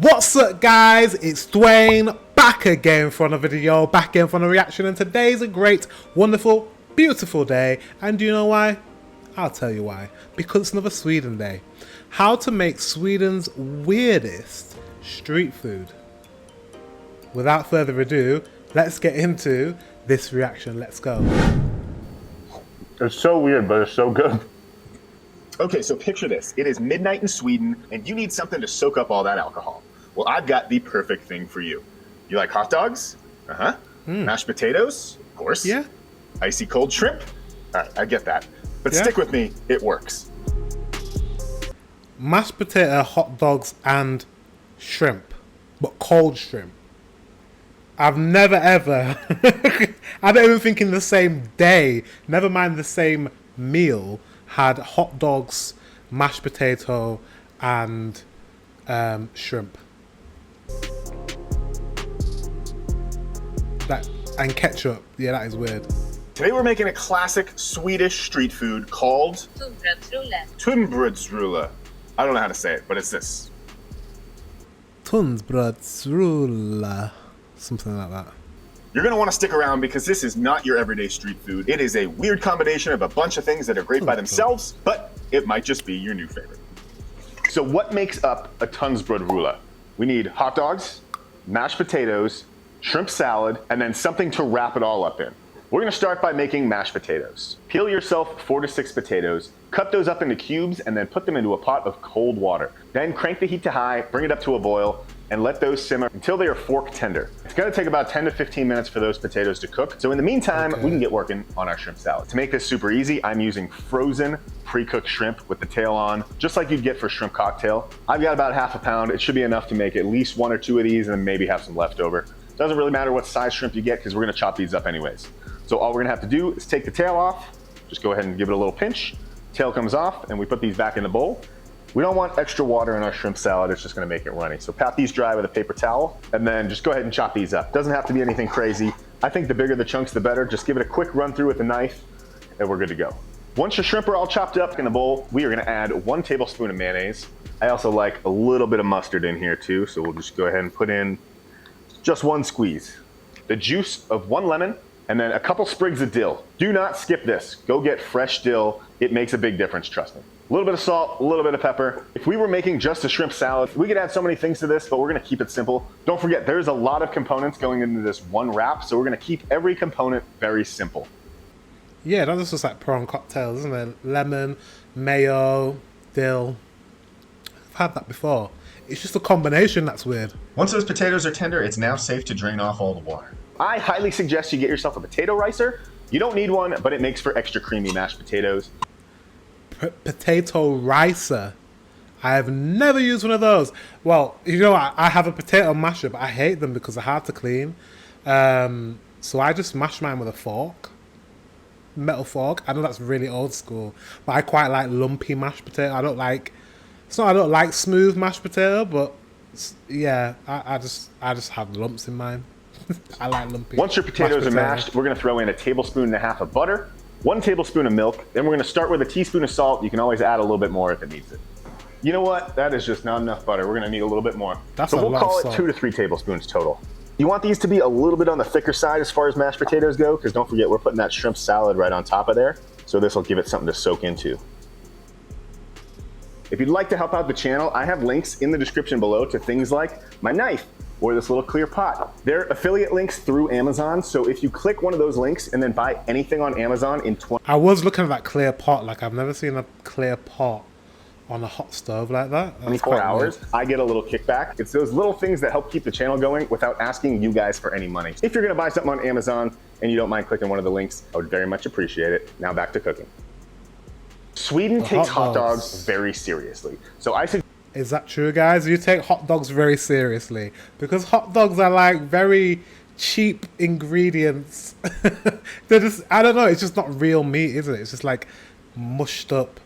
What's up, guys? It's Dwayne, back again for another video, back again for a reaction, and today's a great, wonderful, beautiful day. And do you know why? I'll tell you why. Because it's another Sweden day. How to make Sweden's weirdest street food. Without further ado, let's get into this reaction. Let's go. It's so weird, but it's so good. Okay, so picture this. It is midnight in Sweden, and you need something to soak up all that alcohol. Well, I've got the perfect thing for you. You like hot dogs? Uh-huh. Mashed potatoes? Of course. Yeah. Icy cold shrimp? All right, I get that. But Yeah. stick with me, it works. Mashed potato, hot dogs, and shrimp. But cold shrimp. I've never ever, I don't even think in the same day, never mind the same meal, had hot dogs, mashed potato, and shrimp. And ketchup. Yeah, that is weird. Today we're making a classic Swedish street food called Tunnbrödsrulle. Tunnbrödsrulle. I don't know how to say it, but it's this. Tunnbrödsrulle. Something like that. You're going to want to stick around because this is not your everyday street food. It is a weird combination of a bunch of things that are great by themselves, but it might just be your new favorite. So what makes up a Tunnbrödsrulle? We need hot dogs, mashed potatoes, shrimp salad, and then something to wrap it all up in. We're going to start by making mashed potatoes. Peel yourself 4 to 6 potatoes, cut those up into cubes, and then put them into a pot of cold water. Then crank the heat to high, bring it up to a boil, and let those simmer until they are fork tender. It's gonna take about 10 to 15 minutes for those potatoes to cook. So in the meantime, we can get working on our shrimp salad. To make this super easy, I'm using frozen pre-cooked shrimp with the tail on, just like you'd get for shrimp cocktail. I've got about half a pound. It should be enough to make at least 1 or 2 of these and then maybe have some left over. Doesn't really matter what size shrimp you get because we're gonna chop these up anyways. So all we're gonna have to do is take the tail off, just go ahead and give it a little pinch. Tail comes off and we put these back in the bowl. We don't want extra water in our shrimp salad, it's just gonna make it runny. So pat these dry with a paper towel and then just go ahead and chop these up. Doesn't have to be anything crazy. I think the bigger the chunks, the better. Just give it a quick run through with a knife and we're good to go. Once your shrimp are all chopped up in the bowl, we are gonna add 1 tablespoon of mayonnaise. I also like a little bit of mustard in here too, so we'll just go ahead and put in just 1 squeeze. The juice of 1 lemon, and then a couple sprigs of dill. Do not skip this. Go get fresh dill. It makes a big difference, trust me. A little bit of salt, a little bit of pepper. If we were making just a shrimp salad, we could add so many things to this, but we're gonna keep it simple. Don't forget, there's a lot of components going into this one wrap, so we're gonna keep every component very simple. Yeah, that's just like prawn cocktails, isn't it? Lemon, mayo, dill. I've had that before. It's just a combination that's weird. Once those potatoes are tender, it's now safe to drain off all the water. I highly suggest you get yourself a potato ricer. You don't need one, but it makes for extra creamy mashed potatoes. Potato ricer. I have never used one of those. Well, you know, I have a potato masher, but I hate them because they're hard to clean. So I just mash mine with a fork. Metal fork. I know that's really old school, but I quite like lumpy mashed potato. I don't like, it's not I don't like smooth mashed potato, but yeah, I just have lumps in mine. I like lumpy. Once your potatoes are mashed, we're gonna throw in 1.5 tablespoons of butter, 1 tablespoon of milk, then we're gonna start with a teaspoon of salt. You can always add a little bit more if it needs it. You know what? That is just not enough butter. We're gonna need a little bit more. That's so a we'll lot call of it salt. 2 to 3 tablespoons total. You want these to be a little bit on the thicker side as far as mashed potatoes go, because don't forget, we're putting that shrimp salad right on top of there. So this will give it something to soak into. If you'd like to help out the channel, I have links in the description below to things like my knife or this little clear pot. They're affiliate links through Amazon, so if you click one of those links and then buy anything on Amazon in 20... I was looking at that clear pot. Like, I've never seen a clear pot on a hot stove like that. That's 24 quite hours, weird. I get a little kickback. It's those little things that help keep the channel going without asking you guys for any money. If you're gonna buy something on Amazon and you don't mind clicking one of the links, I would very much appreciate it. Now back to cooking. Sweden takes hot dogs very seriously. So I suggest... Is that true, guys? You take hot dogs very seriously? Because hot dogs are like very cheap ingredients. They're just, I don't know, it's just not real meat, is it? It's just like mushed up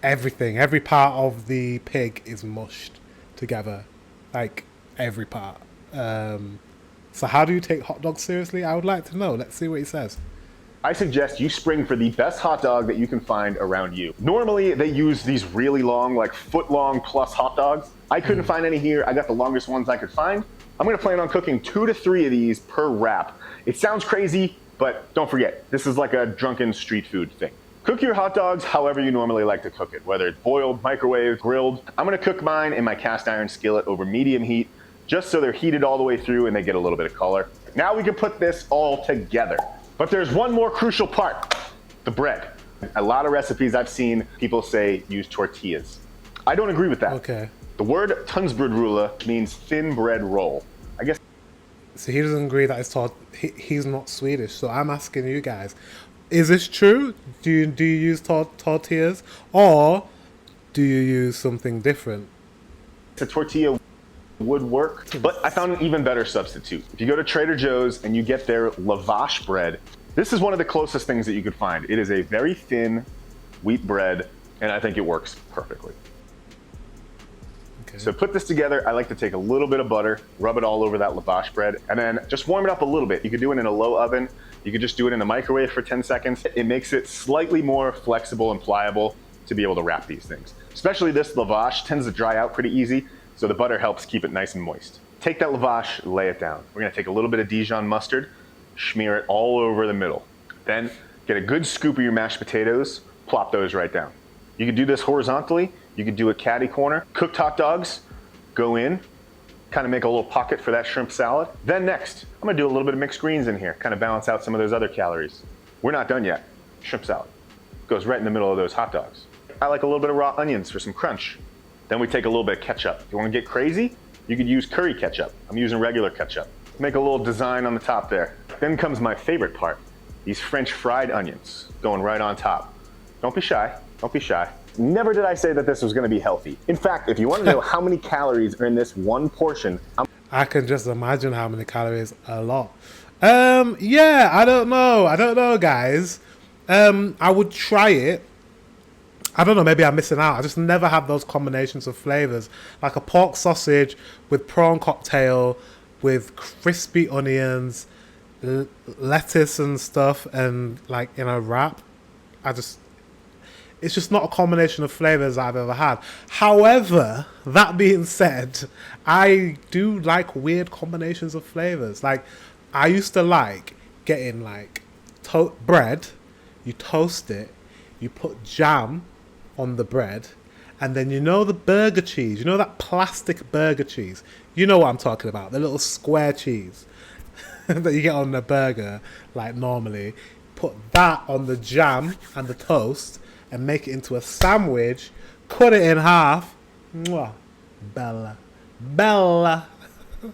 everything. Every part of the pig is mushed together. Like, every part. So how do you take hot dogs seriously? I would like to know. Let's see what he says. I suggest you spring for the best hot dog that you can find around you. Normally, they use these really long, like foot-long plus hot dogs. I couldn't find any here. I got the longest ones I could find. I'm gonna plan on cooking 2 to 3 of these per wrap. It sounds crazy, but don't forget, this is like a drunken street food thing. Cook your hot dogs however you normally like to cook it, whether it's boiled, microwave, grilled. I'm gonna cook mine in my cast iron skillet over medium heat, just so they're heated all the way through and they get a little bit of color. Now we can put this all together. But there's one more crucial part, the bread. A lot of recipes I've seen people say use tortillas. I don't agree with that. Okay. The word Tunnbrödsrulle means thin bread roll. I guess. So he doesn't agree that he's not Swedish. So I'm asking you guys, is this true? Do you use tortillas, or do you use something different? A tortilla would work, but I found an even better substitute. If you go to Trader Joe's and you get their lavash bread, this is one of the closest things that you could find. It is a very thin wheat bread, and I think it works perfectly. Okay. So put this together. I like to take a little bit of butter, rub it all over that lavash bread, and then just warm it up a little bit. You could do it in a low oven. You could just do it in the microwave for 10 seconds. It makes it slightly more flexible and pliable to be able to wrap these things. Especially this lavash tends to dry out pretty easy, so the butter helps keep it nice and moist. Take that lavash, lay it down. We're gonna take a little bit of Dijon mustard, smear it all over the middle. Then get a good scoop of your mashed potatoes, plop those right down. You could do this horizontally, you could do a catty corner. Cooked hot dogs, go in, kind of make a little pocket for that shrimp salad. Then next, I'm gonna do a little bit of mixed greens in here, kind of balance out some of those other calories. We're not done yet. Shrimp salad goes right in the middle of those hot dogs. I like a little bit of raw onions for some crunch. Then we take a little bit of ketchup. If you want to get crazy, you could use curry ketchup. I'm using regular ketchup. Make a little design on the top there. Then comes my favorite part, these French fried onions going right on top. Don't be shy, don't be shy. Never did I say that this was going to be healthy. In fact, if you want to know how many calories are in this one portion, I can just imagine how many calories. A lot. Yeah, I don't know, guys. I would try it. I don't know, maybe I'm missing out. I just never had those combinations of flavours. Like a pork sausage with prawn cocktail, with crispy onions, lettuce and stuff, and like in a wrap. It's just not a combination of flavours I've ever had. However, that being said, I do like weird combinations of flavours. Like, I used to like getting like bread, you toast it, you put jam on the bread, and then you know the burger cheese, you know that plastic burger cheese, you know what I'm talking about, the little square cheese that you get on a burger like normally. Put that on the jam and the toast and make it into a sandwich, cut it in half. Mwah. Bella I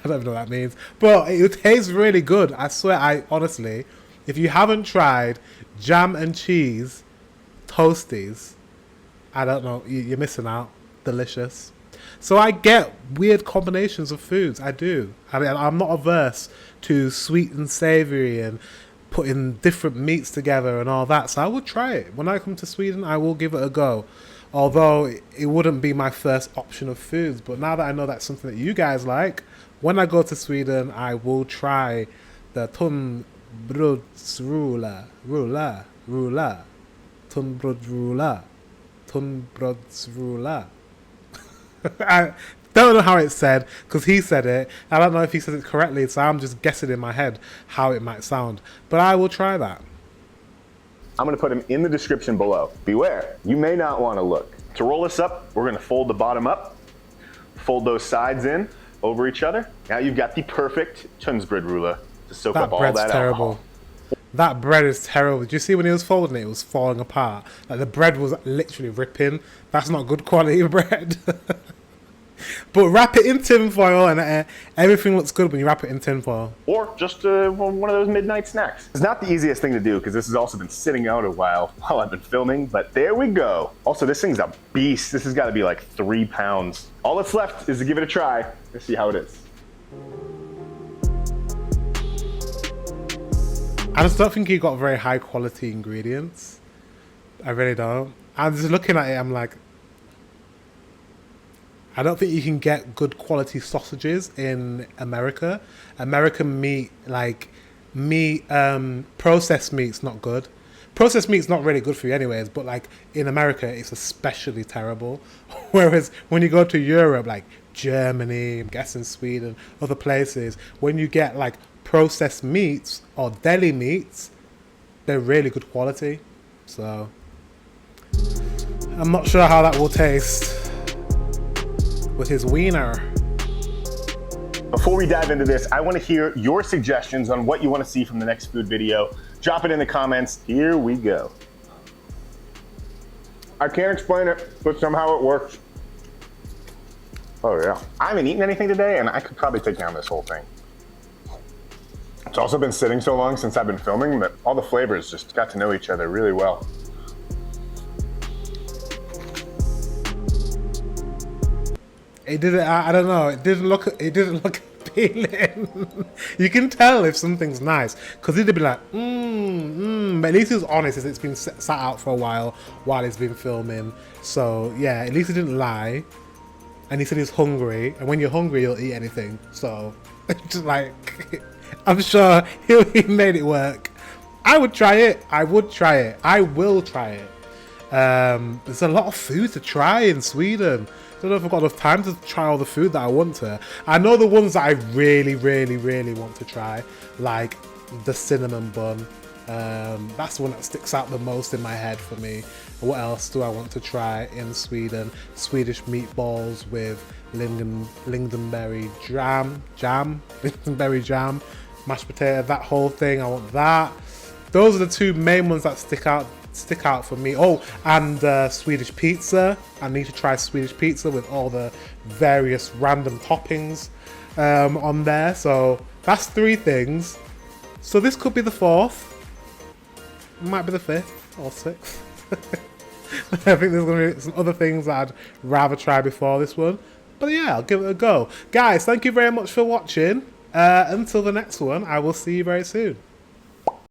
don't even know what that means, but it tastes really good. I swear, honestly, if you haven't tried jam and cheese toasties, I don't know, you're missing out. Delicious. So I get weird combinations of foods. I do. I mean, I'm not averse to sweet and savoury and putting different meats together and all that. So I would try it. When I come to Sweden, I will give it a go. Although it wouldn't be my first option of foods. But now that I know that's something that you guys like, when I go to Sweden, I will try the Tunnbrödsrulle. Tunnbrödsrulle. I don't know how it's said, because he said it. I don't know if he says it correctly, so I'm just guessing in my head how it might sound. But I will try that. I'm going to put them in the description below. Beware, you may not want to look. To roll this up, we're going to fold the bottom up, fold those sides in over each other. Now you've got the perfect Tunnbrödsrulle to soak up all that alcohol. That bread's terrible. That bread is terrible. Did you see when he was folding it? It was falling apart. Like the bread was literally ripping. That's not good quality bread. But wrap it in tin foil, and everything looks good when you wrap it in tin foil. Or just one of those midnight snacks. It's not the easiest thing to do because this has also been sitting out a while I've been filming, but there we go. Also, this thing's a beast. This has got to be like 3 pounds. All that's left is to give it a try and see how it is. I just don't think he got very high quality ingredients. I really don't. I'm just looking at it, I'm like, I don't think you can get good quality sausages in America. American meat, like, meat, processed meat's not good. Processed meat's not really good for you anyways, but like in America, it's especially terrible. Whereas when you go to Europe, like Germany, I'm guessing Sweden, other places, when you get like processed meats or deli meats, they're really good quality. So I'm not sure how that will taste with his wiener. Before we dive into this, I want to hear your suggestions on what you want to see from the next food video. Drop it in the comments. Here we go. I can't explain it, but somehow it works. Oh yeah. I haven't eaten anything today, and I could probably take down this whole thing. It's also been sitting so long since I've been filming that all the flavors just got to know each other really well. It didn't. I don't know. It didn't look appealing. You can tell if something's nice because he'd be like, But at least he was honest, as it's been sat out for a while he's been filming. So yeah, at least he didn't lie. And he said he's hungry, and when you're hungry, you'll eat anything. So just like, I'm sure he made it work. I would try it. I would try it. I will try it. There's a lot of food to try in Sweden. I don't know if I've got enough time to try all the food that I want to. I know the ones that I really, really, really want to try, like the cinnamon bun. That's the one that sticks out the most in my head for me. What else do I want to try in Sweden? Swedish meatballs with lingonberry jam, mashed potato, that whole thing. I want that. Those are the two main ones that stick out for me. Oh, and Swedish pizza. I need to try Swedish pizza with all the various random toppings on there. So that's 3 things. So this could be the 4th. Might be the 5th or 6th. I think there's going to be some other things that I'd rather try before this one. But yeah, I'll give it a go. Guys, thank you very much for watching. Until the next one, I will see you very soon.